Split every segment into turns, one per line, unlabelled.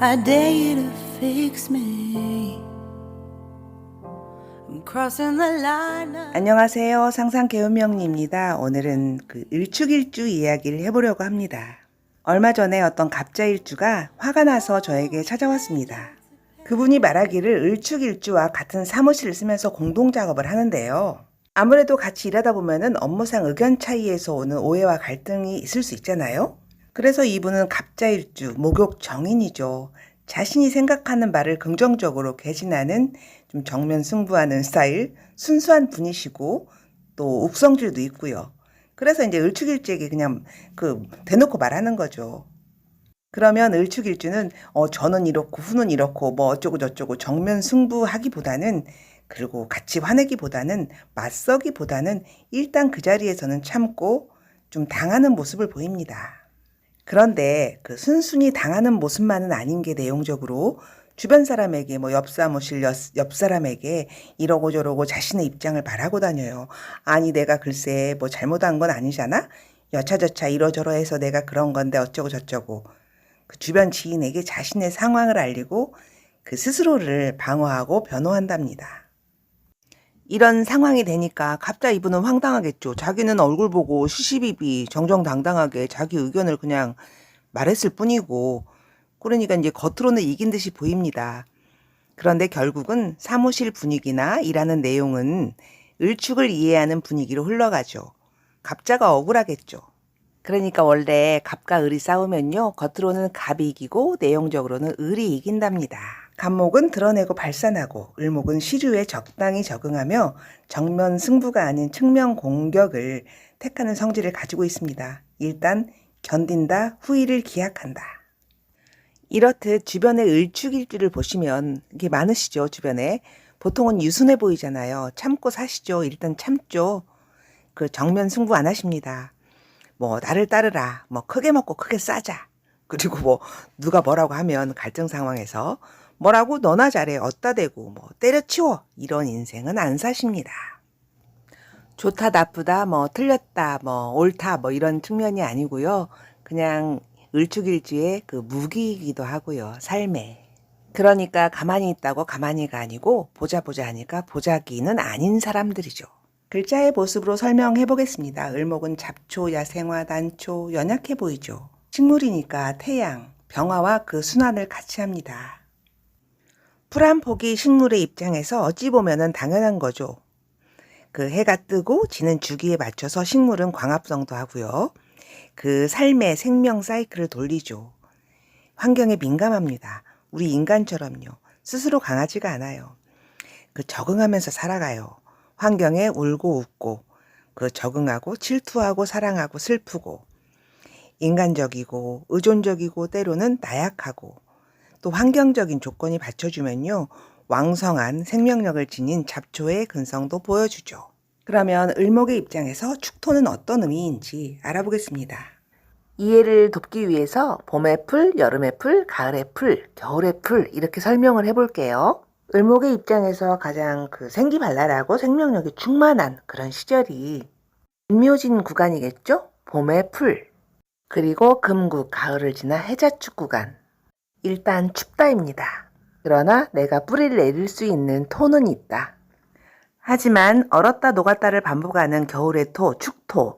I dare you to fix me. I'm crossing the line.
안녕하세요. 상상개운명리입니다. 오늘은 그 일축일주 이야기를 해보려고 합니다. 얼마 전에 어떤 갑자일주가 화가 나서 저에게 찾아왔습니다. 그분이 말하기를 일축일주와 같은 사무실을 쓰면서 공동작업을 하는데요. 아무래도 같이 일하다 보면은 업무상 의견 차이에서 오는 오해와 갈등이 있을 수 있잖아요. 그래서 이분은 갑자일주, 목욕 정인이죠. 자신이 생각하는 말을 긍정적으로 개진하는 좀 정면 승부하는 스타일, 순수한 분이시고 또 욱성질도 있고요. 그래서 이제 을축일주에게 그냥 대놓고 말하는 거죠. 그러면 을축일주는 저는 이렇고 후는 이렇고 뭐 어쩌고 저쩌고 정면 승부하기보다는, 그리고 같이 화내기보다는, 맞서기보다는 일단 그 자리에서는 참고 좀 당하는 모습을 보입니다. 그런데 그 순순히 당하는 모습만은 아닌 게 내용적으로 주변 사람에게 옆 사무실 옆 사람에게 이러고 저러고 자신의 입장을 말하고 다녀요. 아니 내가 글쎄 뭐 잘못한 건 아니잖아? 여차저차 이러저러해서 내가 그런 건데 어쩌고 저쩌고. 그 주변 지인에게 자신의 상황을 알리고 그 스스로를 방어하고 변호한답니다. 이런 상황이 되니까 갑자기 이분은 황당하겠죠. 자기는 얼굴 보고 시시비비 정정당당하게 자기 의견을 그냥 말했을 뿐이고, 그러니까 이제 겉으로는 이긴 듯이 보입니다. 그런데 결국은 사무실 분위기나 일하는 내용은 을축을 이해하는 분위기로 흘러가죠. 갑자가 억울하겠죠. 그러니까 원래 갑과 을이 싸우면요, 겉으로는 갑이 이기고 내용적으로는 을이 이긴답니다. 갑목은 드러내고 발산하고, 을목은 시류에 적당히 적응하며 정면 승부가 아닌 측면 공격을 택하는 성질을 가지고 있습니다. 일단 견딘다, 후일을 기약한다. 이렇듯 주변의 을축일주를 보시면 이게 많으시죠, 주변에. 보통은 유순해 보이잖아요. 참고 사시죠. 일단 참죠. 그 정면 승부 안 하십니다. 뭐 나를 따르라, 뭐 크게 먹고 크게 싸자, 그리고 뭐 누가 뭐라고 하면 갈등 상황에서 뭐라고 너나 잘해 어따 대고 뭐 때려치워, 이런 인생은 안 사십니다. 좋다 나쁘다 뭐 틀렸다 뭐 옳다 뭐 이런 측면이 아니고요. 그냥 을축일주의 그 무기이기도 하고요, 삶에. 그러니까 가만히 있다고 가만히가 아니고 보자 하니까 보자기는 아닌 사람들이죠. 글자의 모습으로 설명해 보겠습니다. 을목은 잡초, 야생화, 난초, 연약해 보이죠. 식물이니까 태양, 병화와 그 순환을 같이 합니다. 풀 한 폭이 식물의 입장에서 어찌 보면은 당연한 거죠. 그 해가 뜨고 지는 주기에 맞춰서 식물은 광합성도 하고요. 그 삶의 생명 사이클을 돌리죠. 환경에 민감합니다. 우리 인간처럼요. 스스로 강하지가 않아요. 그 적응하면서 살아가요. 환경에 울고 웃고, 그 적응하고 질투하고 사랑하고 슬프고, 인간적이고 의존적이고 때로는 나약하고, 또 환경적인 조건이 받쳐주면요, 왕성한 생명력을 지닌 잡초의 근성도 보여주죠. 그러면 을목의 입장에서 축토는 어떤 의미인지 알아보겠습니다. 이해를 돕기 위해서 봄의 풀, 여름의 풀, 가을의 풀, 겨울의 풀 이렇게 설명을 해볼게요. 을목의 입장에서 가장 그 생기발랄하고 생명력이 충만한 그런 시절이 인묘진 구간이겠죠? 봄의 풀, 그리고 금국, 가을을 지나 해자축 구간. 일단 춥다입니다. 그러나 내가 뿌리를 내릴 수 있는 토는 있다. 하지만 얼었다 녹았다를 반복하는 겨울의 토, 축토.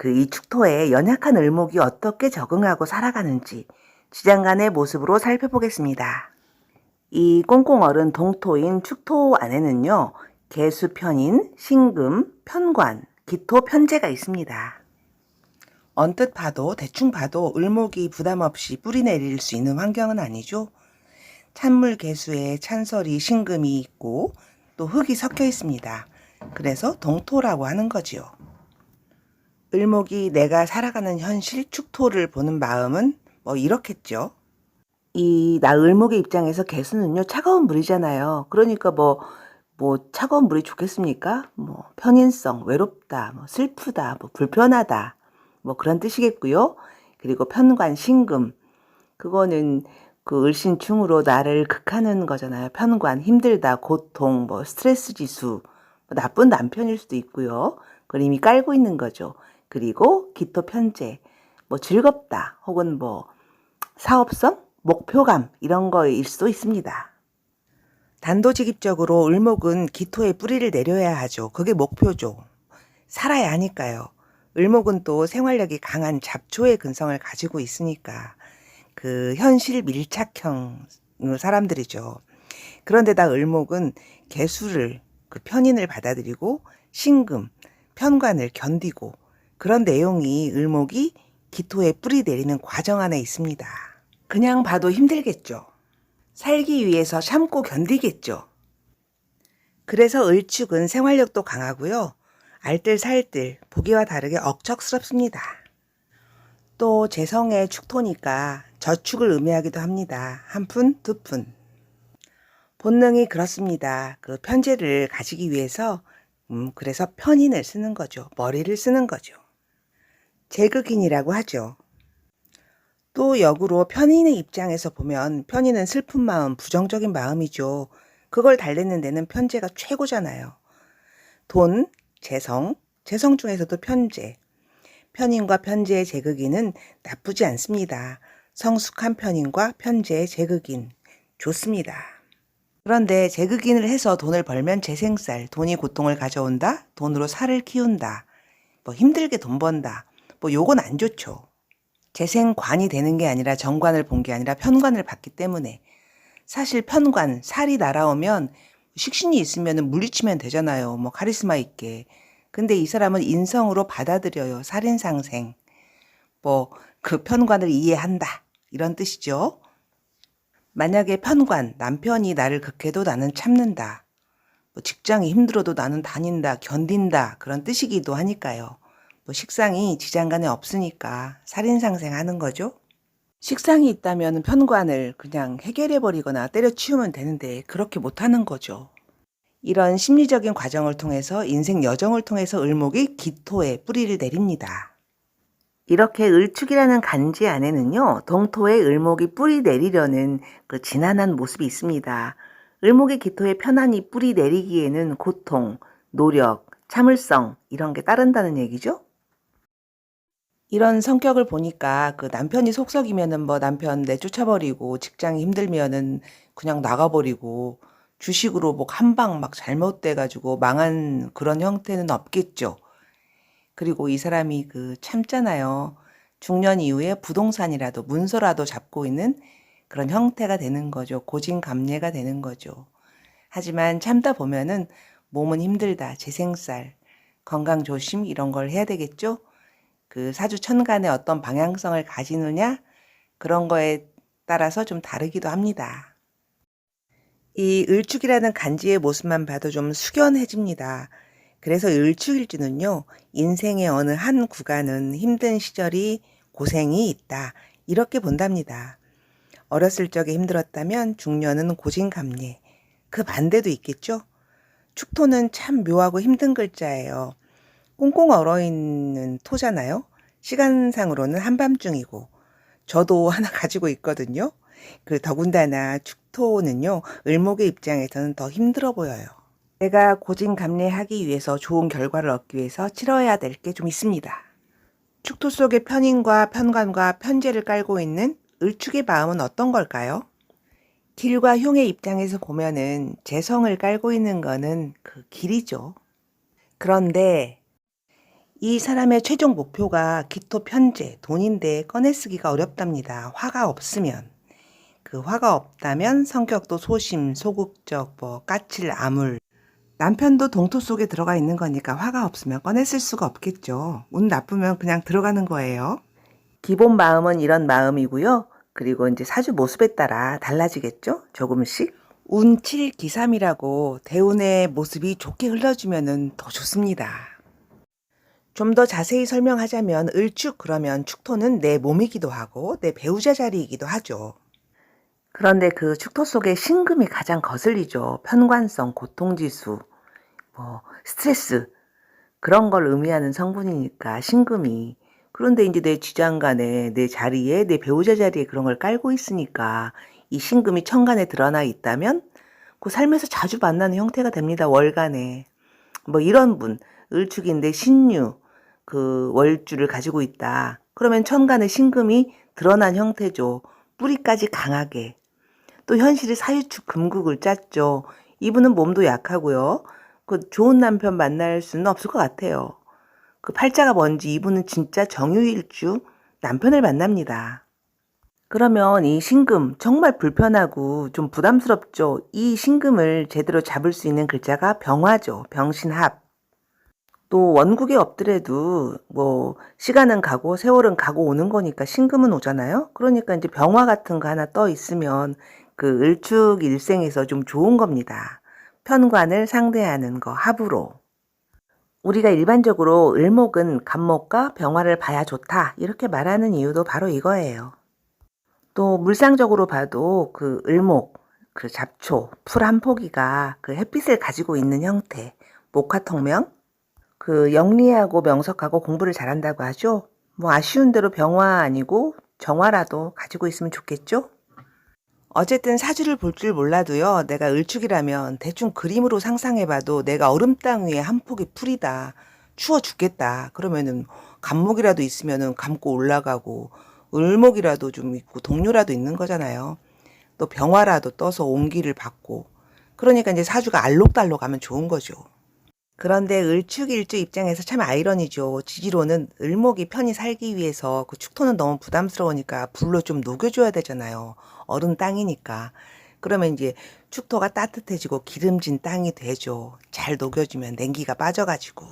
이 축토에 연약한 을목이 어떻게 적응하고 살아가는지 지장간의 모습으로 살펴보겠습니다. 이 꽁꽁 얼은 동토인 축토 안에는요, 개수편인, 신금, 편관, 기토, 편재가 있습니다. 언뜻 봐도 대충 봐도 을목이 부담 없이 뿌리 내릴 수 있는 환경은 아니죠. 찬물 개수에 찬설이, 신금이 있고 또 흙이 섞여 있습니다. 그래서 동토라고 하는 거지요. 을목이 내가 살아가는 현실 축토를 보는 마음은 뭐 이렇겠죠. 나 을목의 입장에서 개수는요, 차가운 물이잖아요. 그러니까 뭐 차가운 물이 좋겠습니까? 뭐 편인성, 외롭다, 뭐 슬프다, 뭐 불편하다, 뭐 그런 뜻이겠고요. 그리고 편관, 신금, 그거는 그 을신충으로 나를 극하는 거잖아요. 편관, 힘들다, 고통, 뭐 스트레스 지수, 뭐 나쁜 남편일 수도 있고요. 그걸 이미 깔고 있는 거죠. 그리고 기토, 편재, 뭐 즐겁다, 혹은 뭐 사업성, 목표감 이런 거일 수도 있습니다. 단도직입적으로 을목은 기토에 뿌리를 내려야 하죠. 그게 목표죠. 살아야 하니까요. 을목은 또 생활력이 강한 잡초의 근성을 가지고 있으니까 그 현실 밀착형 사람들이죠. 그런데다 을목은 개수를 그 편인을 받아들이고 신금, 편관을 견디고 그런 내용이 을목이 기토에 뿌리 내리는 과정 안에 있습니다. 그냥 봐도 힘들겠죠. 살기 위해서 참고 견디겠죠. 그래서 을축은 생활력도 강하고요. 알뜰살뜰, 보기와 다르게 억척스럽습니다. 또 재성의 축토니까 저축을 의미하기도 합니다. 한 푼, 두 푼. 본능이 그렇습니다. 그 편제를 가지기 위해서 그래서 편인을 쓰는 거죠. 머리를 쓰는 거죠. 제극인이라고 하죠. 또 역으로 편인의 입장에서 보면 편인은 슬픈 마음, 부정적인 마음이죠. 그걸 달래는 데는 편제가 최고잖아요. 돈, 재성, 재성 중에서도 편제. 편인과 편제의 제극인은 나쁘지 않습니다. 성숙한 편인과 편제의 제극인. 좋습니다. 그런데 제극인을 해서 돈을 벌면 재생살, 돈이 고통을 가져온다, 돈으로 살을 키운다, 뭐 힘들게 돈 번다, 뭐 요건 안 좋죠. 재생관이 되는 게 아니라 정관을 본 게 아니라 편관을 봤기 때문에 사실 편관, 살이 날아오면 식신이 있으면 물리치면 되잖아요. 뭐 카리스마 있게. 근데 이 사람은 인성으로 받아들여요. 살인상생. 뭐 그 편관을 이해한다. 이런 뜻이죠. 만약에 편관, 남편이 나를 극해도 나는 참는다. 뭐 직장이 힘들어도 나는 다닌다, 견딘다. 그런 뜻이기도 하니까요. 뭐 식상이 지장간에 없으니까 살인상생하는 거죠. 식상이 있다면 편관을 그냥 해결해버리거나 때려치우면 되는데 그렇게 못하는 거죠. 이런 심리적인 과정을 통해서 인생 여정을 통해서 을목이 기토에 뿌리를 내립니다. 이렇게 을축이라는 간지 안에는요, 동토에 을목이 뿌리 내리려는 그 진한한 모습이 있습니다. 을목의 기토에 편안히 뿌리 내리기에는 고통, 노력, 참을성 이런 게 따른다는 얘기죠. 이런 성격을 보니까 그 남편이 속썩이면은 뭐 남편 내쫓아버리고 직장이 힘들면은 그냥 나가버리고 주식으로 뭐 한방 막 잘못돼가지고 망한 그런 형태는 없겠죠. 그리고 이 사람이 그 참잖아요. 중년 이후에 부동산이라도 문서라도 잡고 있는 그런 형태가 되는 거죠. 고진감래가 되는 거죠. 하지만 참다 보면은 몸은 힘들다, 재생살, 건강 조심 이런 걸 해야 되겠죠. 그 사주천간의 어떤 방향성을 가지느냐 그런 거에 따라서 좀 다르기도 합니다. 이 을축이라는 간지의 모습만 봐도 좀 숙연해집니다. 그래서 을축일주는요, 인생의 어느 한 구간은 힘든 시절이 고생이 있다. 이렇게 본답니다. 어렸을 적에 힘들었다면 중년은 고진감래. 그 반대도 있겠죠? 축토는 참 묘하고 힘든 글자예요. 꽁꽁 얼어있는 토잖아요. 시간상으로는 한밤중이고 저도 하나 가지고 있거든요. 그 더군다나 축토는요. 을목의 입장에서는 더 힘들어 보여요. 내가 고진감래하기 위해서 좋은 결과를 얻기 위해서 치러야 될 게 좀 있습니다. 축토 속에 편인과 편관과 편제를 깔고 있는 을축의 마음은 어떤 걸까요? 길과 흉의 입장에서 보면은 재성을 깔고 있는 거는 그 길이죠. 그런데 이 사람의 최종 목표가 기토 편제, 돈인데 꺼내쓰기가 어렵답니다. 화가 없으면. 그 화가 없다면 성격도 소심, 소극적, 뭐 까칠, 암울. 남편도 동토 속에 들어가 있는 거니까 화가 없으면 꺼내쓸 수가 없겠죠. 운 나쁘면 그냥 들어가는 거예요. 기본 마음은 이런 마음이고요. 그리고 이제 사주 모습에 따라 달라지겠죠? 조금씩. 운칠 기삼이라고 대운의 모습이 좋게 흘러주면은 더 좋습니다. 좀 더 자세히 설명하자면 을축 그러면 축토는 내 몸이기도 하고 내 배우자 자리이기도 하죠. 그런데 그 축토 속에 신금이 가장 거슬리죠. 편관성, 고통지수, 뭐 스트레스 그런 걸 의미하는 성분이니까 신금이. 그런데 이제 내 지장간에 내 자리에 내 배우자 자리에 그런 걸 깔고 있으니까 이 신금이 천간에 드러나 있다면 그 삶에서 자주 만나는 형태가 됩니다. 월간에. 뭐 이런 분 을축인데 신유 그 월주를 가지고 있다. 그러면 천간에 신금이 드러난 형태죠. 뿌리까지 강하게. 또 현실이 사유축 금국을 짰죠. 이분은 몸도 약하고요. 그 좋은 남편 만날 수는 없을 것 같아요. 그 팔자가 뭔지 이분은 진짜 정유일주 남편을 만납니다. 그러면 이 신금 정말 불편하고 좀 부담스럽죠. 이 신금을 제대로 잡을 수 있는 글자가 병화죠. 병신합. 또 원국에 없더라도 뭐 시간은 가고 세월은 가고 오는 거니까 신금은 오잖아요. 그러니까 이제 병화 같은 거 하나 떠 있으면 그 을축 일생에서 좀 좋은 겁니다. 편관을 상대하는 거 합으로. 우리가 일반적으로 을목은 간목과 병화를 봐야 좋다 이렇게 말하는 이유도 바로 이거예요. 또 물상적으로 봐도 그 을목, 그 잡초, 풀 한 포기가 그 햇빛을 가지고 있는 형태, 목화통명, 그 영리하고 명석하고 공부를 잘한다고 하죠. 뭐 아쉬운 대로 병화 아니고 정화라도 가지고 있으면 좋겠죠. 어쨌든 사주를 볼 줄 몰라도요. 내가 을축이라면 대충 그림으로 상상해봐도 내가 얼음 땅 위에 한 폭의 풀이다. 추워 죽겠다. 그러면은 간목이라도 있으면은 감고 올라가고 을목이라도 좀 있고 동료라도 있는 거잖아요. 또 병화라도 떠서 온기를 받고. 그러니까 이제 사주가 알록달록하면 좋은 거죠. 그런데 을축일주 입장에서 참 아이러니죠. 지지로는 을목이 편히 살기 위해서 그 축토는 너무 부담스러우니까 불로 좀 녹여줘야 되잖아요. 얼은 땅이니까. 그러면 이제 축토가 따뜻해지고 기름진 땅이 되죠. 잘 녹여주면 냉기가 빠져가지고.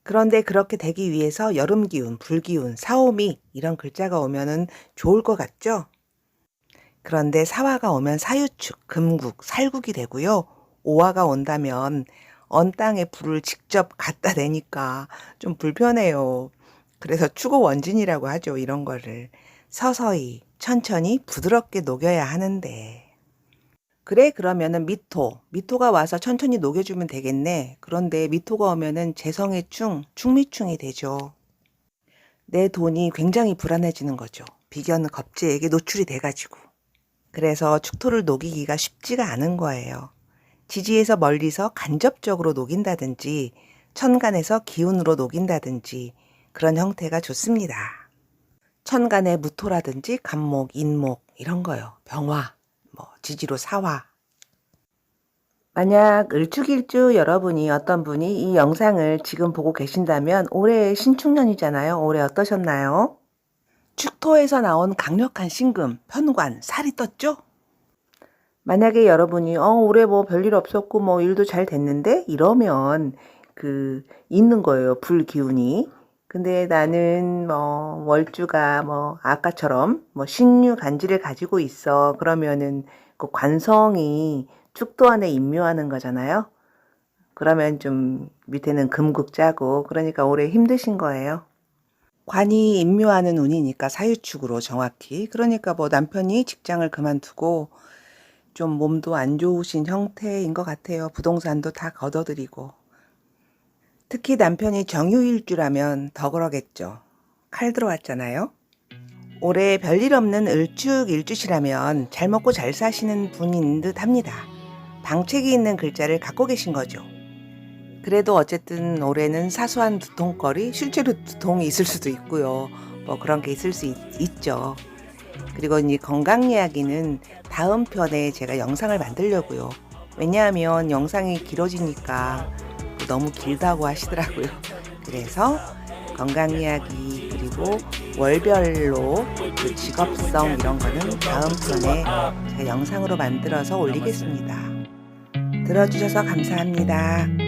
그런데 그렇게 되기 위해서 여름 기운, 불 기운, 사오미 이런 글자가 오면은 좋을 것 같죠? 그런데 사화가 오면 사유축, 금국, 살국이 되고요. 오화가 온다면 언 땅에 불을 직접 갖다 대니까 좀 불편해요. 그래서 추고원진이라고 하죠. 이런 거를. 서서히 천천히 부드럽게 녹여야 하는데. 그래 그러면은 미토가 와서 천천히 녹여주면 되겠네. 그런데 미토가 오면은 재성의 충미충이 되죠. 내 돈이 굉장히 불안해지는 거죠. 비견 겁재에게 노출이 돼가지고. 그래서 축토를 녹이기가 쉽지가 않은 거예요. 지지에서 멀리서 간접적으로 녹인다든지 천간에서 기운으로 녹인다든지 그런 형태가 좋습니다. 천간에 무토라든지 간목, 인목 이런 거요. 병화, 뭐 지지로 사화. 만약 을축일주 여러분이 어떤 분이 이 영상을 지금 보고 계신다면 올해 신축년이잖아요. 올해 어떠셨나요? 축토에서 나온 강력한 신금, 편관, 살이 떴죠? 만약에 여러분이 올해 뭐 별일 없었고 뭐 일도 잘 됐는데 이러면 있는 거예요. 불기운이. 근데 나는 뭐 월주가 뭐 아까처럼 뭐 신유 간지를 가지고 있어. 그러면은 그 관성이 축도 안에 임묘하는 거잖아요. 그러면 좀 밑에는 금국 짜고 그러니까 올해 힘드신 거예요. 관이 임묘하는 운이니까 사유축으로 정확히. 그러니까 뭐 남편이 직장을 그만두고 좀 몸도 안 좋으신 형태인 것 같아요. 부동산도 다 걷어들이고. 특히 남편이 정유일주라면 더 그러겠죠. 칼 들어왔잖아요. 올해 별일 없는 을축일주시라면 잘 먹고 잘 사시는 분인 듯 합니다. 방책이 있는 글자를 갖고 계신 거죠. 그래도 어쨌든 올해는 사소한 두통거리, 실제로 두통이 있을 수도 있고요. 뭐 그런 게 있을 수 있죠. 그리고 이 건강 이야기는 다음 편에 제가 영상을 만들려고요. 왜냐하면 영상이 길어지니까 너무 길다고 하시더라고요. 그래서 건강 이야기 그리고 월별로 그 직업성 이런 거는 다음 편에 제가 영상으로 만들어서 올리겠습니다. 들어주셔서 감사합니다.